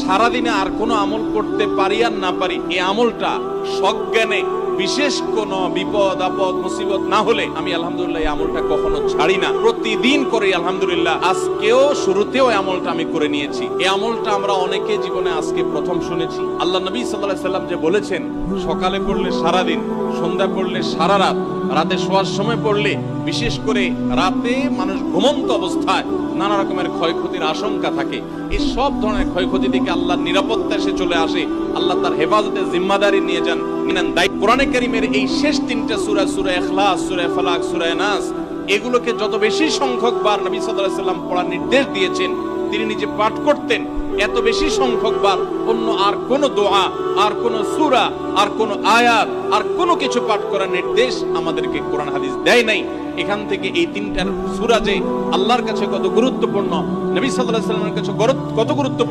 সারাদিনে আর কোনো আমল করতে পারি আর না পারি, এই আমলটা সজ্ঞানে বিশেষ কোন বিপদ আপদ মুসিবত না হলে আমি আলহামদুলিল্লাহ এই আমলটা কখনো ছাড়ি না, প্রতিদিন করে আলহামদুলিল্লাহ। আজকেও শুরুতেও এই আমলটা আমি করে নিয়েছি। এই আমলটা আমরা অনেকে জীবনে আজকে প্রথম শুনেছি। আল্লাহ নবী সাল্লাল্লাহু আলাইহি সাল্লাম যে বলেছেন, সকালে পড়লে সারাদিন, সন্ধ্যা পড়লে সারা রাত, রাতে শোয়ার সময় পড়লে, বিশেষ করে রাতে মানুষ ঘুমন্ত অবস্থায় নানা রকমের ক্ষয়ক্ষতির আশঙ্কা থাকে, এই সব ধরনের ক্ষয়ক্ষতি থেকে আল্লাহর নিরাপত্তা এসে চলে আসে, আল্লাহ তার হেফাজতের জিম্মাদারি নিয়ে যান, নেন দায়িত্ব। কোরআনে কারীমের এই শেষ তিনটা সূরা, সূরা ইখলাস, সূরা ফালাক, সূরা নাস, এগুলোকে যত বেশি সংখ্যক বার নবী সাল্লাল্লাহু আলাইহি সাল্লাম পড়ার নির্দেশ দিয়েছেন, তিনি নিজে পাঠ করতেন, এত বেশি সংখ্যক বার অন্য আর কোন দোয়া, আর কোন সূরা, আর কোন আয়াত, আর কোন কিছু পাঠ করার নির্দেশ আমাদেরকে কোরআন হাদিস দেয় নাই। এখান থেকে এই তিনটার সূরা যে আল্লাহর কাছে কত গুরুত্বপূর্ণ, নবী সাল্লাল্লাহু আলাইহি সাল্লামের কাছে কত গুরুত্বপূর্ণ,